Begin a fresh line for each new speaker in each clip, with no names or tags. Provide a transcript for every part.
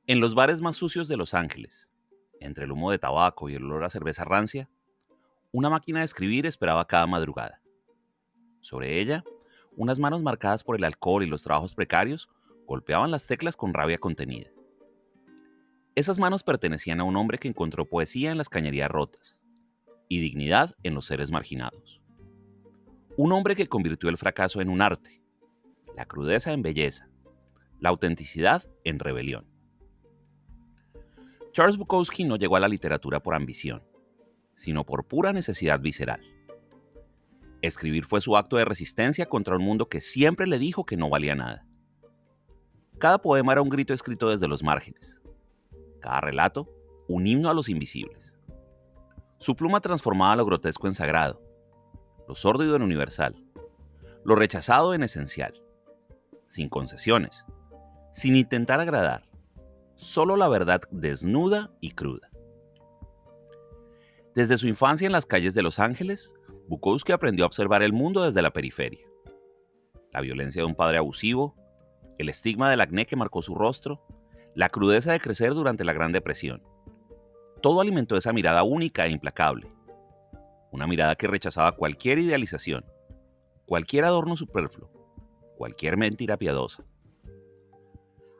En los bares más sucios de Los Ángeles, entre el humo de tabaco y el olor a cerveza rancia, una máquina de escribir esperaba cada madrugada. Sobre ella, unas manos marcadas por el alcohol y los trabajos precarios golpeaban las teclas con rabia contenida. Esas manos pertenecían a un hombre que encontró poesía en las cañerías rotas y dignidad en los seres marginados. Un hombre que convirtió el fracaso en un arte, la crudeza en belleza, la autenticidad en rebelión. Charles Bukowski no llegó a la literatura por ambición, sino por pura necesidad visceral. Escribir fue su acto de resistencia contra un mundo que siempre le dijo que no valía nada. Cada poema era un grito escrito desde los márgenes. Cada relato, un himno a los invisibles. Su pluma transformaba lo grotesco en sagrado, lo sórdido en universal, lo rechazado en esencial, sin concesiones, sin intentar agradar, solo la verdad desnuda y cruda. Desde su infancia en las calles de Los Ángeles, Bukowski aprendió a observar el mundo desde la periferia. La violencia de un padre abusivo, el estigma del acné que marcó su rostro, la crudeza de crecer durante la Gran Depresión. Todo alimentó esa mirada única e implacable. Una mirada que rechazaba cualquier idealización, cualquier adorno superfluo, cualquier mentira piadosa.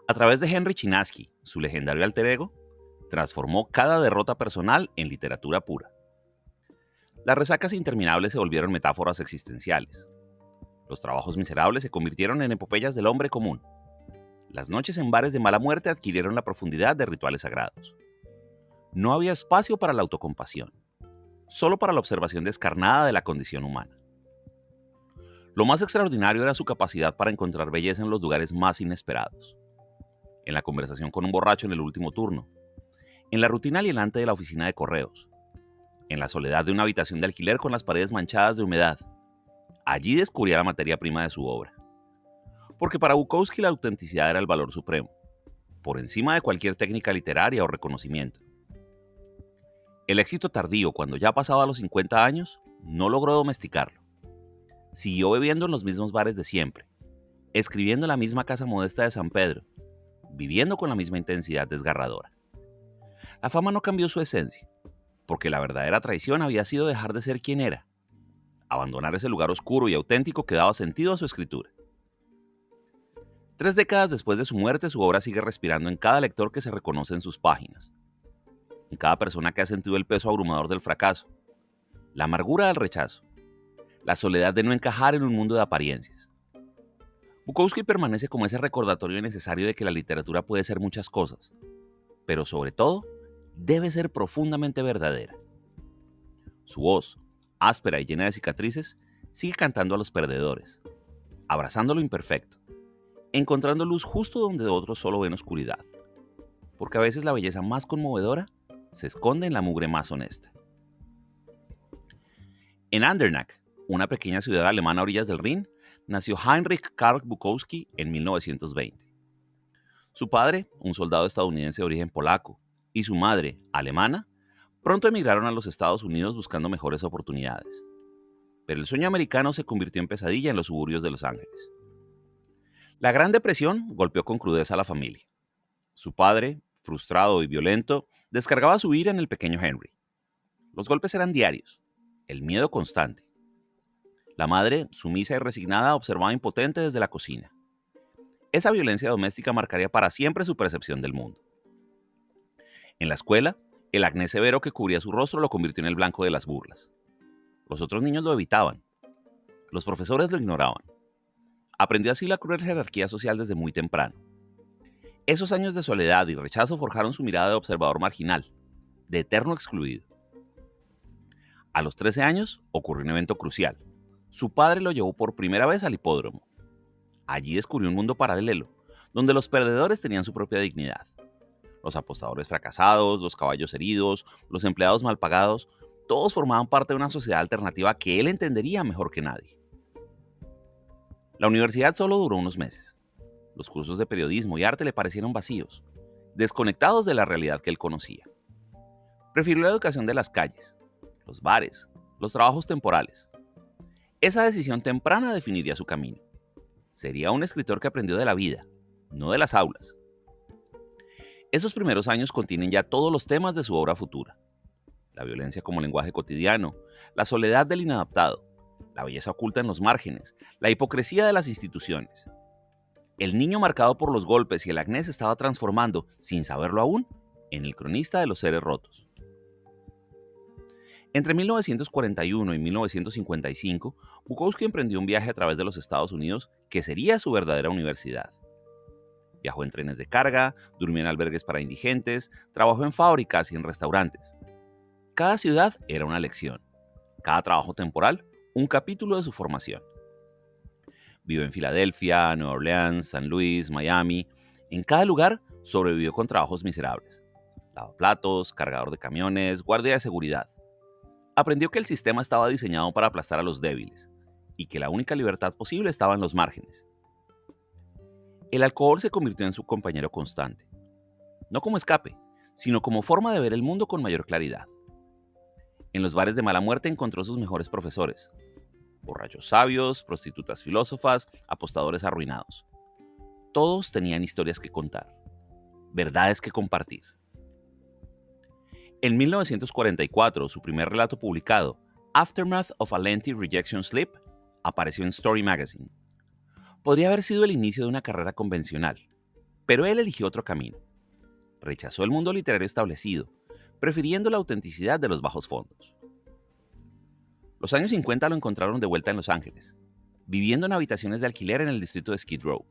A través de Henry Chinaski, su legendario alter ego, transformó cada derrota personal en literatura pura. Las resacas interminables se volvieron metáforas existenciales. Los trabajos miserables se convirtieron en epopeyas del hombre común. Las noches en bares de mala muerte adquirieron la profundidad de rituales sagrados. No había espacio para la autocompasión, solo para la observación descarnada de la condición humana. Lo más extraordinario era su capacidad para encontrar belleza en los lugares más inesperados. En la conversación con un borracho en el último turno, en la rutina alienante de la oficina de correos, en la soledad de una habitación de alquiler con las paredes manchadas de humedad. Allí descubría la materia prima de su obra. Porque para Bukowski la autenticidad era el valor supremo, por encima de cualquier técnica literaria o reconocimiento. El éxito tardío, cuando ya pasaba los 50 años, no logró domesticarlo. Siguió bebiendo en los mismos bares de siempre, escribiendo en la misma casa modesta de San Pedro, viviendo con la misma intensidad desgarradora. La fama no cambió su esencia, porque la verdadera traición había sido dejar de ser quien era, abandonar ese lugar oscuro y auténtico que daba sentido a su escritura. 3 décadas después de su muerte, su obra sigue respirando en cada lector que se reconoce en sus páginas, en cada persona que ha sentido el peso abrumador del fracaso, la amargura del rechazo, la soledad de no encajar en un mundo de apariencias. Bukowski permanece como ese recordatorio necesario de que la literatura puede ser muchas cosas, pero sobre todo, debe ser profundamente verdadera. Su voz, áspera y llena de cicatrices, sigue cantando a los perdedores, abrazando lo imperfecto, encontrando luz justo donde otros solo ven oscuridad, porque a veces la belleza más conmovedora se esconde en la mugre más honesta. En Andernach, una pequeña ciudad alemana a orillas del Rin, nació Heinrich Karl Bukowski en 1920. Su padre, un soldado estadounidense de origen polaco, y su madre, alemana, pronto emigraron a los Estados Unidos buscando mejores oportunidades. Pero el sueño americano se convirtió en pesadilla en los suburbios de Los Ángeles. La Gran Depresión golpeó con crudeza a la familia. Su padre, frustrado y violento, descargaba su ira en el pequeño Henry. Los golpes eran diarios, el miedo constante. La madre, sumisa y resignada, observaba impotente desde la cocina. Esa violencia doméstica marcaría para siempre su percepción del mundo. En la escuela, el acné severo que cubría su rostro lo convirtió en el blanco de las burlas. Los otros niños lo evitaban. Los profesores lo ignoraban. Aprendió así la cruel jerarquía social desde muy temprano. Esos años de soledad y rechazo forjaron su mirada de observador marginal, de eterno excluido. A los 13 años ocurrió un evento crucial. Su padre lo llevó por primera vez al hipódromo. Allí descubrió un mundo paralelo, donde los perdedores tenían su propia dignidad. Los apostadores fracasados, los caballos heridos, los empleados mal pagados, todos formaban parte de una sociedad alternativa que él entendería mejor que nadie. La universidad solo duró unos meses. Los cursos de periodismo y arte le parecieron vacíos, desconectados de la realidad que él conocía. Prefirió la educación de las calles, los bares, los trabajos temporales. Esa decisión temprana definiría su camino. Sería un escritor que aprendió de la vida, no de las aulas. Esos primeros años contienen ya todos los temas de su obra futura: la violencia como lenguaje cotidiano, la soledad del inadaptado, la belleza oculta en los márgenes, la hipocresía de las instituciones. El niño marcado por los golpes y el acné se estaba transformando, sin saberlo aún, en el cronista de los seres rotos. Entre 1941 y 1955, Bukowski emprendió un viaje a través de los Estados Unidos que sería su verdadera universidad. Viajó en trenes de carga, durmió en albergues para indigentes, trabajó en fábricas y en restaurantes. Cada ciudad era una lección, cada trabajo temporal un capítulo de su formación. Vivió en Filadelfia, Nueva Orleans, San Luis, Miami. En cada lugar sobrevivió con trabajos miserables: lavaplatos, cargador de camiones, guardia de seguridad. Aprendió que el sistema estaba diseñado para aplastar a los débiles y que la única libertad posible estaba en los márgenes. El alcohol se convirtió en su compañero constante, no como escape, sino como forma de ver el mundo con mayor claridad. En los bares de mala muerte encontró sus mejores profesores: borrachos sabios, prostitutas filósofas, apostadores arruinados. Todos tenían historias que contar, verdades que compartir. En 1944, su primer relato publicado, Aftermath of a Lengthy Rejection Slip, apareció en Story Magazine. Podría haber sido el inicio de una carrera convencional, pero él eligió otro camino. Rechazó el mundo literario establecido, prefiriendo la autenticidad de los bajos fondos. Los años 50 lo encontraron de vuelta en Los Ángeles, viviendo en habitaciones de alquiler en el distrito de Skid Row.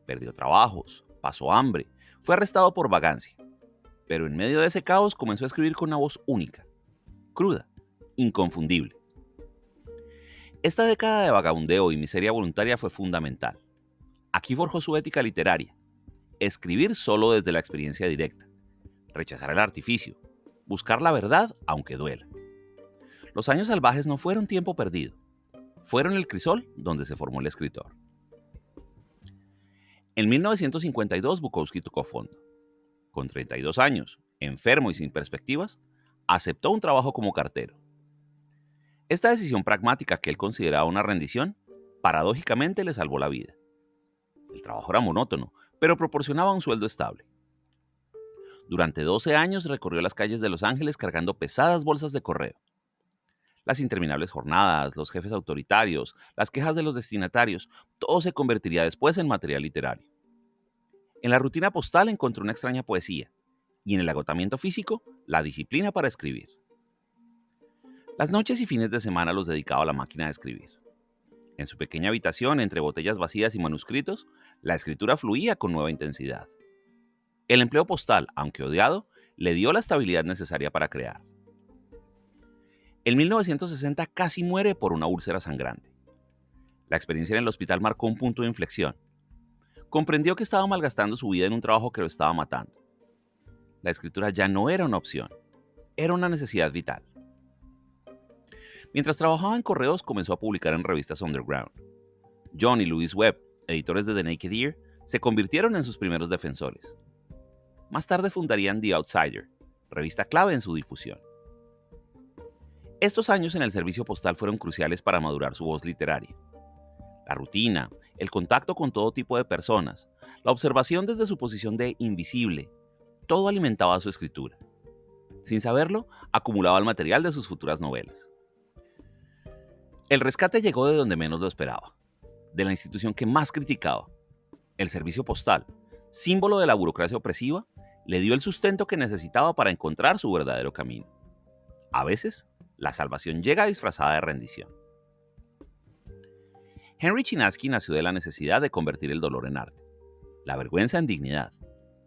Perdió trabajos, pasó hambre, fue arrestado por vagancia. Pero en medio de ese caos comenzó a escribir con una voz única, cruda, inconfundible. Esta década de vagabundeo y miseria voluntaria fue fundamental. Aquí forjó su ética literaria: escribir solo desde la experiencia directa, rechazar el artificio, buscar la verdad aunque duela. Los años salvajes no fueron tiempo perdido, fueron el crisol donde se formó el escritor. En 1952 Bukowski tocó fondo. Con 32 años, enfermo y sin perspectivas, aceptó un trabajo como cartero. Esta decisión pragmática que él consideraba una rendición, paradójicamente le salvó la vida. El trabajo era monótono, pero proporcionaba un sueldo estable. Durante 12 años recorrió las calles de Los Ángeles cargando pesadas bolsas de correo. Las interminables jornadas, los jefes autoritarios, las quejas de los destinatarios, todo se convertiría después en material literario. En la rutina postal encontró una extraña poesía, y en el agotamiento físico, la disciplina para escribir. Las noches y fines de semana los dedicaba a la máquina de escribir. En su pequeña habitación, entre botellas vacías y manuscritos, la escritura fluía con nueva intensidad. El empleo postal, aunque odiado, le dio la estabilidad necesaria para crear. En 1960 casi muere por una úlcera sangrante. La experiencia en el hospital marcó un punto de inflexión. Comprendió que estaba malgastando su vida en un trabajo que lo estaba matando. La escritura ya no era una opción, era una necesidad vital. Mientras trabajaba en correos, comenzó a publicar en revistas underground. John y Louise Webb, editores de The Naked Ear, se convirtieron en sus primeros defensores. Más tarde fundarían The Outsider, revista clave en su difusión. Estos años en el servicio postal fueron cruciales para madurar su voz literaria. La rutina, el contacto con todo tipo de personas, la observación desde su posición de invisible, todo alimentaba su escritura. Sin saberlo, acumulaba el material de sus futuras novelas. El rescate llegó de donde menos lo esperaba, de la institución que más criticaba. El servicio postal, símbolo de la burocracia opresiva, le dio el sustento que necesitaba para encontrar su verdadero camino. A veces, la salvación llega disfrazada de rendición. Henry Chinaski nació de la necesidad de convertir el dolor en arte, la vergüenza en dignidad,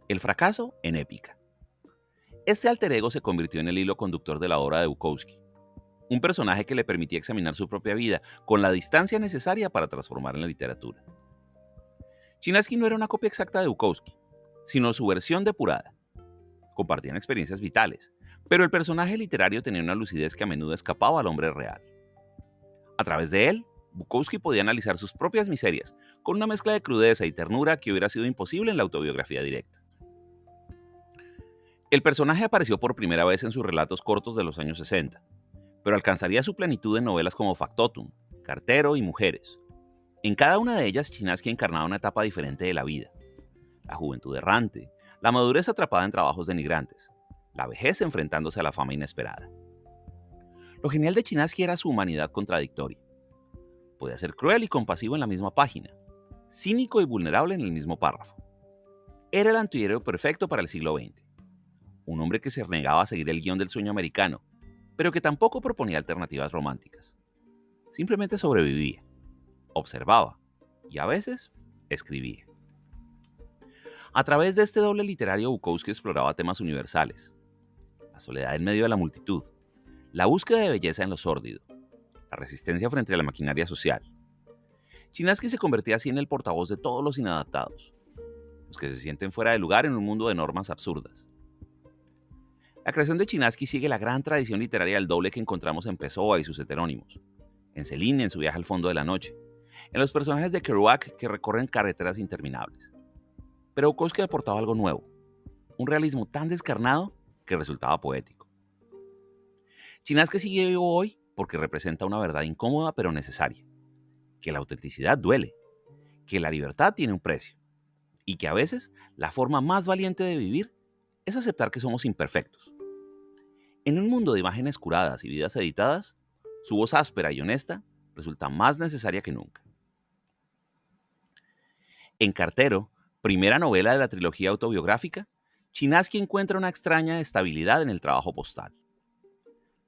el fracaso en épica. Este alter ego se convirtió en el hilo conductor de la obra de Bukowski, un personaje que le permitía examinar su propia vida con la distancia necesaria para transformar en la literatura. Chinaski no era una copia exacta de Bukowski, sino su versión depurada. Compartían experiencias vitales, pero el personaje literario tenía una lucidez que a menudo escapaba al hombre real. A través de él, Bukowski podía analizar sus propias miserias, con una mezcla de crudeza y ternura que hubiera sido imposible en la autobiografía directa. El personaje apareció por primera vez en sus relatos cortos de los años 60, pero alcanzaría su plenitud en novelas como Factotum, Cartero y Mujeres. En cada una de ellas, Chinaski encarnaba una etapa diferente de la vida: la juventud errante, la madurez atrapada en trabajos denigrantes, la vejez enfrentándose a la fama inesperada. Lo genial de Chinaski era su humanidad contradictoria. Podía ser cruel y compasivo en la misma página, cínico y vulnerable en el mismo párrafo. Era el antihéroe perfecto para el siglo XX. Un hombre que se negaba a seguir el guión del sueño americano, pero que tampoco proponía alternativas románticas. Simplemente sobrevivía, observaba y a veces escribía. A través de este doble literario, Bukowski exploraba temas universales: la soledad en medio de la multitud, la búsqueda de belleza en lo sórdido, la resistencia frente a la maquinaria social. Chinaski se convertía así en el portavoz de todos los inadaptados, los que se sienten fuera de lugar en un mundo de normas absurdas. La creación de Chinaski sigue la gran tradición literaria del doble que encontramos en Pessoa y sus heterónimos, en Céline en su viaje al fondo de la noche, en los personajes de Kerouac que recorren carreteras interminables. Pero Bukowski aportaba algo nuevo, un realismo tan descarnado que resultaba poético. Chinaski sigue vivo hoy porque representa una verdad incómoda pero necesaria, que la autenticidad duele, que la libertad tiene un precio, y que a veces la forma más valiente de vivir es aceptar que somos imperfectos. En un mundo de imágenes curadas y vidas editadas, su voz áspera y honesta resulta más necesaria que nunca. En Cartero, primera novela de la trilogía autobiográfica, Chinaski encuentra una extraña estabilidad en el trabajo postal.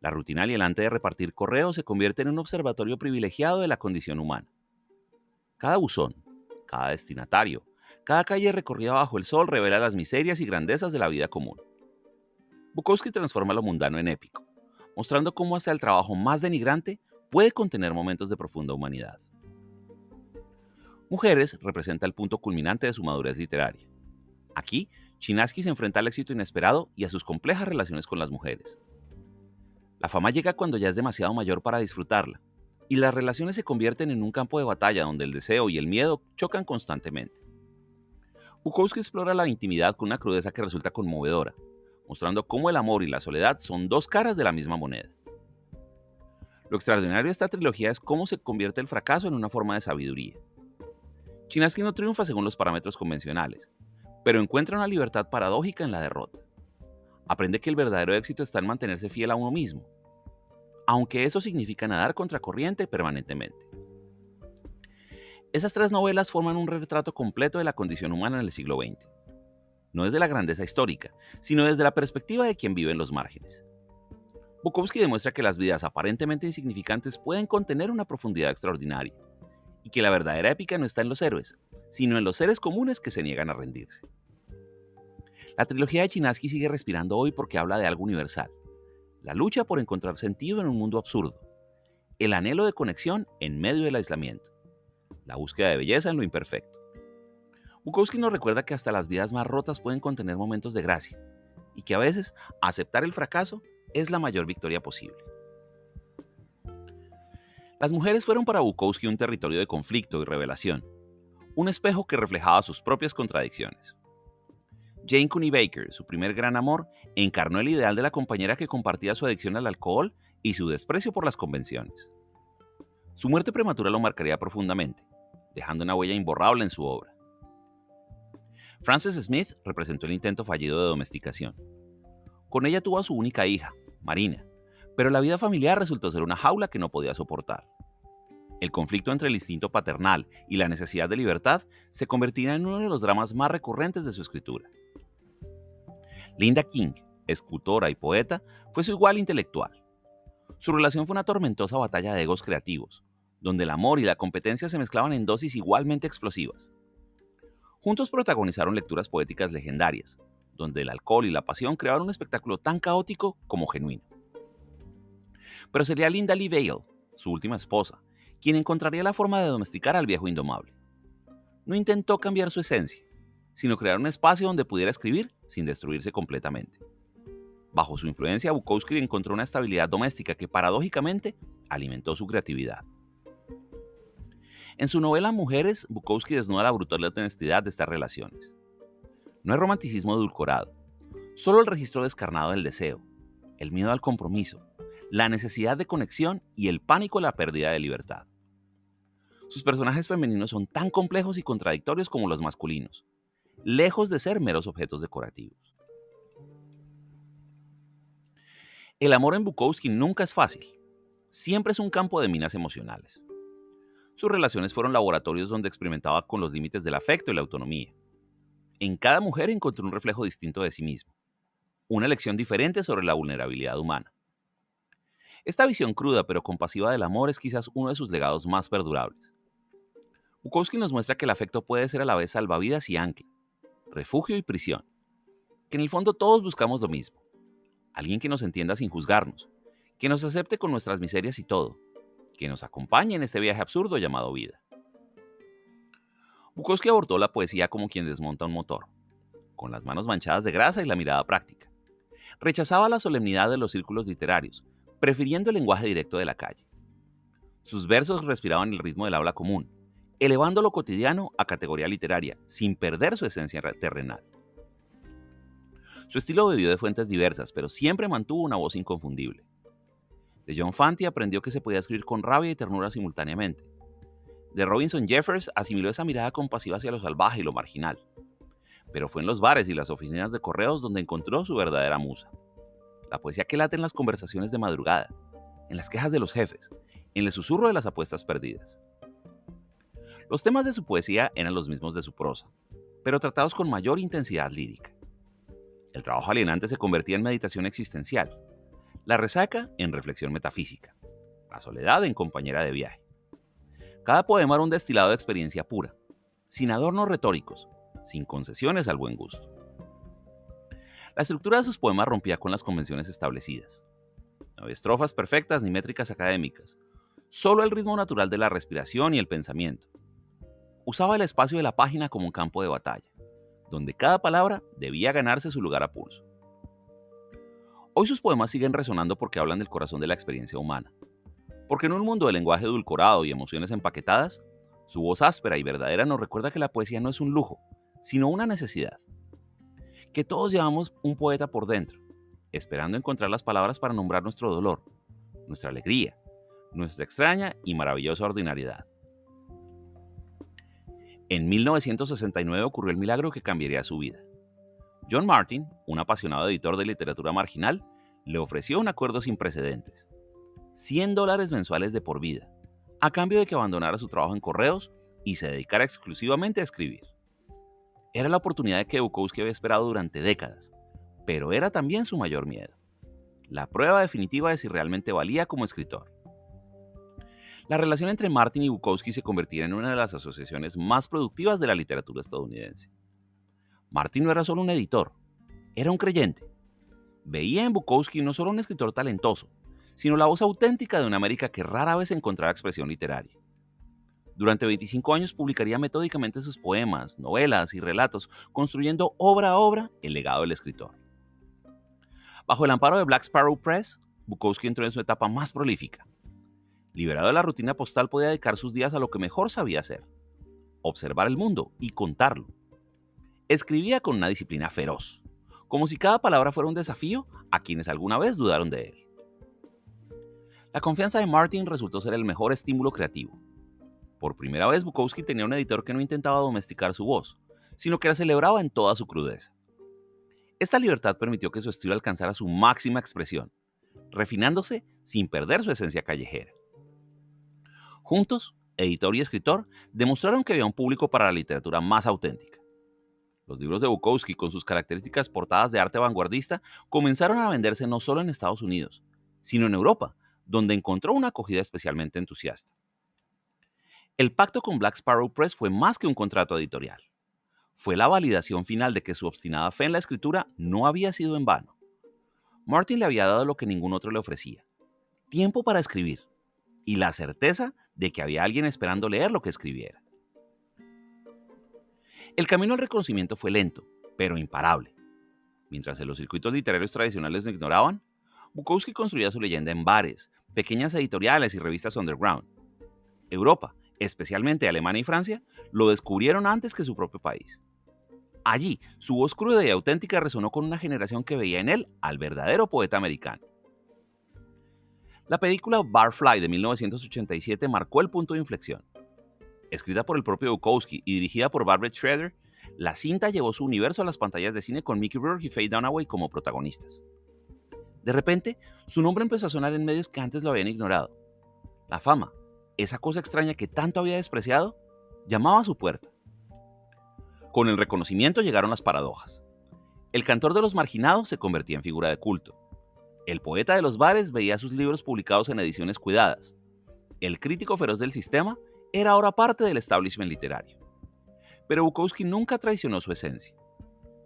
La rutina alienante de repartir correos se convierte en un observatorio privilegiado de la condición humana. Cada buzón, cada destinatario, cada calle recorrida bajo el sol revela las miserias y grandezas de la vida común. Bukowski transforma lo mundano en épico, mostrando cómo hasta el trabajo más denigrante puede contener momentos de profunda humanidad. Mujeres representa el punto culminante de su madurez literaria. Aquí, Chinaski se enfrenta al éxito inesperado y a sus complejas relaciones con las mujeres. La fama llega cuando ya es demasiado mayor para disfrutarla, y las relaciones se convierten en un campo de batalla donde el deseo y el miedo chocan constantemente. Bukowski explora la intimidad con una crudeza que resulta conmovedora, mostrando cómo el amor y la soledad son dos caras de la misma moneda. Lo extraordinario de esta trilogía es cómo se convierte el fracaso en una forma de sabiduría. Chinaski no triunfa según los parámetros convencionales, pero encuentra una libertad paradójica en la derrota. Aprende que el verdadero éxito está en mantenerse fiel a uno mismo, aunque eso significa nadar contracorriente permanentemente. Esas tres novelas forman un retrato completo de la condición humana en el siglo XX. No desde la grandeza histórica, sino desde la perspectiva de quien vive en los márgenes. Bukowski demuestra que las vidas aparentemente insignificantes pueden contener una profundidad extraordinaria, y que la verdadera épica no está en los héroes, sino en los seres comunes que se niegan a rendirse. La trilogía de Chinaski sigue respirando hoy porque habla de algo universal: la lucha por encontrar sentido en un mundo absurdo, el anhelo de conexión en medio del aislamiento, la búsqueda de belleza en lo imperfecto. Bukowski nos recuerda que hasta las vidas más rotas pueden contener momentos de gracia, y que a veces aceptar el fracaso es la mayor victoria posible. Las mujeres fueron para Bukowski un territorio de conflicto y revelación, un espejo que reflejaba sus propias contradicciones. Jane Cooney Baker, su primer gran amor, encarnó el ideal de la compañera que compartía su adicción al alcohol y su desprecio por las convenciones. Su muerte prematura lo marcaría profundamente, dejando una huella imborrable en su obra. Frances Smith representó el intento fallido de domesticación. Con ella tuvo a su única hija, Marina, pero la vida familiar resultó ser una jaula que no podía soportar. El conflicto entre el instinto paternal y la necesidad de libertad se convertirá en uno de los dramas más recurrentes de su escritura. Linda King, escultora y poeta, fue su igual intelectual. Su relación fue una tormentosa batalla de egos creativos, donde el amor y la competencia se mezclaban en dosis igualmente explosivas. Juntos protagonizaron lecturas poéticas legendarias, donde el alcohol y la pasión crearon un espectáculo tan caótico como genuino. Pero sería Linda Lee Vale, su última esposa, quien encontraría la forma de domesticar al viejo indomable. No intentó cambiar su esencia, sino crear un espacio donde pudiera escribir sin destruirse completamente. Bajo su influencia, Bukowski encontró una estabilidad doméstica que paradójicamente alimentó su creatividad. En su novela Mujeres, Bukowski desnuda la brutal honestidad de estas relaciones. No hay romanticismo edulcorado, solo el registro descarnado del deseo, el miedo al compromiso, la necesidad de conexión y el pánico a la pérdida de libertad. Sus personajes femeninos son tan complejos y contradictorios como los masculinos, lejos de ser meros objetos decorativos. El amor en Bukowski nunca es fácil. Siempre es un campo de minas emocionales. Sus relaciones fueron laboratorios donde experimentaba con los límites del afecto y la autonomía. En cada mujer encontró un reflejo distinto de sí mismo, una lección diferente sobre la vulnerabilidad humana. Esta visión cruda pero compasiva del amor es quizás uno de sus legados más perdurables. Bukowski nos muestra que el afecto puede ser a la vez salvavidas y ancla, refugio y prisión, que en el fondo todos buscamos lo mismo, alguien que nos entienda sin juzgarnos, que nos acepte con nuestras miserias y todo, que nos acompañe en este viaje absurdo llamado vida. Bukowski abordó la poesía como quien desmonta un motor, con las manos manchadas de grasa y la mirada práctica. Rechazaba la solemnidad de los círculos literarios, prefiriendo el lenguaje directo de la calle. Sus versos respiraban el ritmo del habla común, elevando lo cotidiano a categoría literaria, sin perder su esencia terrenal. Su estilo bebió de fuentes diversas, pero siempre mantuvo una voz inconfundible. De John Fante aprendió que se podía escribir con rabia y ternura simultáneamente. De Robinson Jeffers asimiló esa mirada compasiva hacia lo salvaje y lo marginal. Pero fue en los bares y las oficinas de correos donde encontró su verdadera musa. La poesía que late en las conversaciones de madrugada, en las quejas de los jefes, en el susurro de las apuestas perdidas. Los temas de su poesía eran los mismos de su prosa, pero tratados con mayor intensidad lírica. El trabajo alienante se convertía en meditación existencial, la resaca en reflexión metafísica, la soledad en compañera de viaje. Cada poema era un destilado de experiencia pura, sin adornos retóricos, sin concesiones al buen gusto. La estructura de sus poemas rompía con las convenciones establecidas. No había estrofas perfectas ni métricas académicas, solo el ritmo natural de la respiración y el pensamiento. Usaba el espacio de la página como un campo de batalla, donde cada palabra debía ganarse su lugar a pulso. Hoy sus poemas siguen resonando porque hablan del corazón de la experiencia humana. Porque en un mundo de lenguaje edulcorado y emociones empaquetadas, su voz áspera y verdadera nos recuerda que la poesía no es un lujo, sino una necesidad. Que todos llevamos un poeta por dentro, esperando encontrar las palabras para nombrar nuestro dolor, nuestra alegría, nuestra extraña y maravillosa ordinariedad. En 1969 ocurrió el milagro que cambiaría su vida. John Martin, un apasionado editor de literatura marginal, le ofreció un acuerdo sin precedentes: $100 mensuales de por vida, a cambio de que abandonara su trabajo en correos y se dedicara exclusivamente a escribir. Era la oportunidad que Bukowski había esperado durante décadas, pero era también su mayor miedo: la prueba definitiva de si realmente valía como escritor. La relación entre Martin y Bukowski se convertirá en una de las asociaciones más productivas de la literatura estadounidense. Martin no era solo un editor, era un creyente. Veía en Bukowski no solo un escritor talentoso, sino la voz auténtica de una América que rara vez encontraba expresión literaria. Durante 25 años publicaría metódicamente sus poemas, novelas y relatos, construyendo obra a obra el legado del escritor. Bajo el amparo de Black Sparrow Press, Bukowski entró en su etapa más prolífica. Liberado de la rutina postal, podía dedicar sus días a lo que mejor sabía hacer: observar el mundo y contarlo. Escribía con una disciplina feroz, como si cada palabra fuera un desafío a quienes alguna vez dudaron de él. La confianza de Martin resultó ser el mejor estímulo creativo. Por primera vez, Bukowski tenía un editor que no intentaba domesticar su voz, sino que la celebraba en toda su crudeza. Esta libertad permitió que su estilo alcanzara su máxima expresión, refinándose sin perder su esencia callejera. Juntos, editor y escritor demostraron que había un público para la literatura más auténtica. Los libros de Bukowski, con sus características portadas de arte vanguardista, comenzaron a venderse no solo en Estados Unidos, sino en Europa, donde encontró una acogida especialmente entusiasta. El pacto con Black Sparrow Press fue más que un contrato editorial. Fue la validación final de que su obstinada fe en la escritura no había sido en vano. Martin le había dado lo que ningún otro le ofrecía: tiempo para escribir y la certeza de que había alguien esperando leer lo que escribiera. El camino al reconocimiento fue lento, pero imparable. Mientras en los circuitos literarios tradicionales lo ignoraban, Bukowski construía su leyenda en bares, pequeñas editoriales y revistas underground. Europa, especialmente Alemania y Francia, lo descubrieron antes que su propio país. Allí, su voz cruda y auténtica resonó con una generación que veía en él al verdadero poeta americano. La película Barfly de 1987 marcó el punto de inflexión. Escrita por el propio Bukowski y dirigida por Barbara Schroeder, la cinta llevó su universo a las pantallas de cine con Mickey Rourke y Faye Dunaway como protagonistas. De repente, su nombre empezó a sonar en medios que antes lo habían ignorado. La fama, esa cosa extraña que tanto había despreciado, llamaba a su puerta. Con el reconocimiento llegaron las paradojas. El cantor de los marginados se convertía en figura de culto. El poeta de los bares veía sus libros publicados en ediciones cuidadas. El crítico feroz del sistema era ahora parte del establishment literario. Pero Bukowski nunca traicionó su esencia.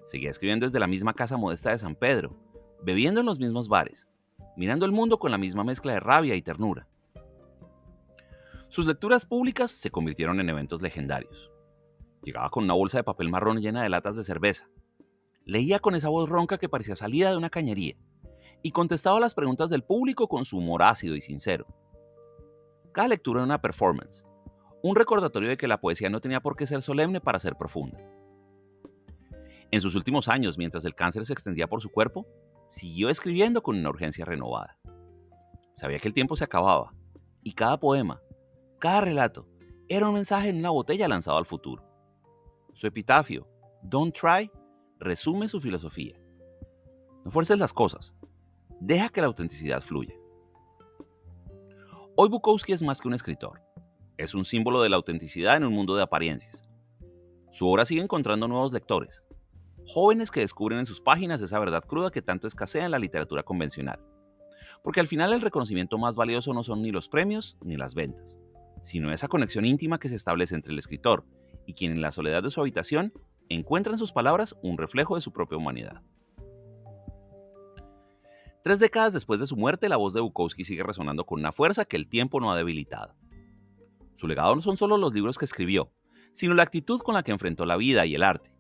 Seguía escribiendo desde la misma casa modesta de San Pedro, bebiendo en los mismos bares, mirando el mundo con la misma mezcla de rabia y ternura. Sus lecturas públicas se convirtieron en eventos legendarios. Llegaba con una bolsa de papel marrón llena de latas de cerveza. Leía con esa voz ronca que parecía salida de una cañería y contestaba las preguntas del público con su humor ácido y sincero. Cada lectura era una performance, un recordatorio de que la poesía no tenía por qué ser solemne para ser profunda. En sus últimos años, mientras el cáncer se extendía por su cuerpo, siguió escribiendo con una urgencia renovada. Sabía que el tiempo se acababa y cada poema, cada relato, era un mensaje en una botella lanzado al futuro. Su epitafio, Don't Try, resume su filosofía. No fuerces las cosas, deja que la autenticidad fluya. Hoy Bukowski es más que un escritor. Es un símbolo de la autenticidad en un mundo de apariencias. Su obra sigue encontrando nuevos lectores, jóvenes que descubren en sus páginas esa verdad cruda que tanto escasea en la literatura convencional. Porque al final el reconocimiento más valioso no son ni los premios ni las ventas, sino esa conexión íntima que se establece entre el escritor y quien en la soledad de su habitación encuentra en sus palabras un reflejo de su propia humanidad. 3 décadas después de su muerte, la voz de Bukowski sigue resonando con una fuerza que el tiempo no ha debilitado. Su legado no son solo los libros que escribió, sino la actitud con la que enfrentó la vida y el arte.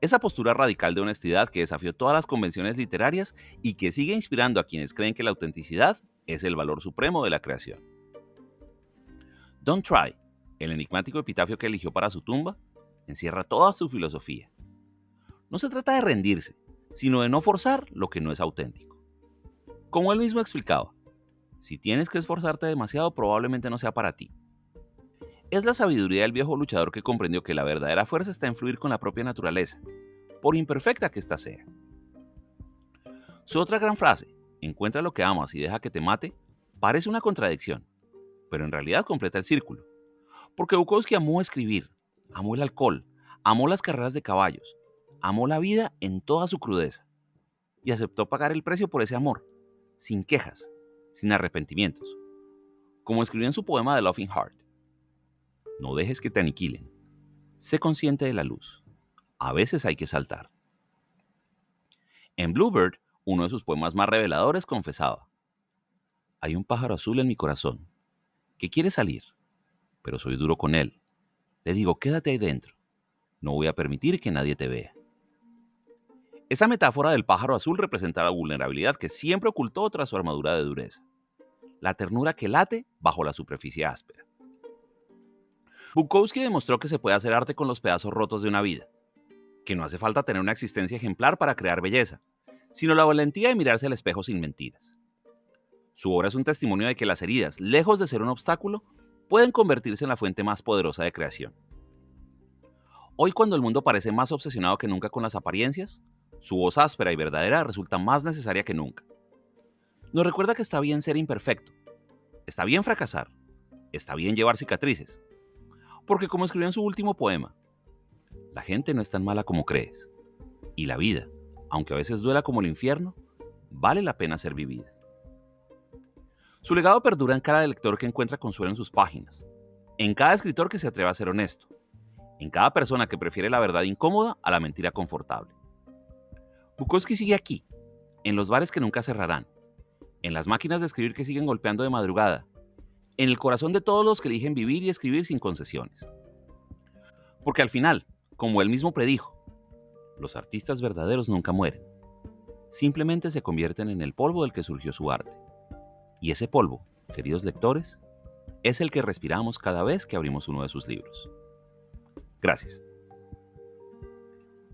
Esa postura radical de honestidad que desafió todas las convenciones literarias y que sigue inspirando a quienes creen que la autenticidad es el valor supremo de la creación. Don't Try, el enigmático epitafio que eligió para su tumba, encierra toda su filosofía. No se trata de rendirse, sino de no forzar lo que no es auténtico. Como él mismo explicaba, si tienes que esforzarte demasiado, probablemente no sea para ti. Es la sabiduría del viejo luchador que comprendió que la verdadera fuerza está en fluir con la propia naturaleza, por imperfecta que ésta sea. Su otra gran frase, encuentra lo que amas y deja que te mate, parece una contradicción, pero en realidad completa el círculo. Porque Bukowski amó escribir, amó el alcohol, amó las carreras de caballos, amó la vida en toda su crudeza y aceptó pagar el precio por ese amor, sin quejas, sin arrepentimientos. Como escribió en su poema The Loving Heart: no dejes que te aniquilen, sé consciente de la luz, a veces hay que saltar. En Bluebird, uno de sus poemas más reveladores, confesaba: hay un pájaro azul en mi corazón que quiere salir, pero soy duro con él. Le digo, quédate ahí dentro, no voy a permitir que nadie te vea. Esa metáfora del pájaro azul representa la vulnerabilidad que siempre ocultó tras su armadura de dureza, la ternura que late bajo la superficie áspera. Bukowski demostró que se puede hacer arte con los pedazos rotos de una vida, que no hace falta tener una existencia ejemplar para crear belleza, sino la valentía de mirarse al espejo sin mentiras. Su obra es un testimonio de que las heridas, lejos de ser un obstáculo, pueden convertirse en la fuente más poderosa de creación. Hoy, cuando el mundo parece más obsesionado que nunca con las apariencias, su voz áspera y verdadera resulta más necesaria que nunca. Nos recuerda que está bien ser imperfecto, está bien fracasar, está bien llevar cicatrices, porque como escribió en su último poema, la gente no es tan mala como crees, y la vida, aunque a veces duela como el infierno, vale la pena ser vivida. Su legado perdura en cada lector que encuentra consuelo en sus páginas, en cada escritor que se atreva a ser honesto, en cada persona que prefiere la verdad incómoda a la mentira confortable. Bukowski sigue aquí, en los bares que nunca cerrarán, en las máquinas de escribir que siguen golpeando de madrugada, en el corazón de todos los que eligen vivir y escribir sin concesiones. Porque al final, como él mismo predijo, los artistas verdaderos nunca mueren, simplemente se convierten en el polvo del que surgió su arte. Y ese polvo, queridos lectores, es el que respiramos cada vez que abrimos uno de sus libros. Gracias.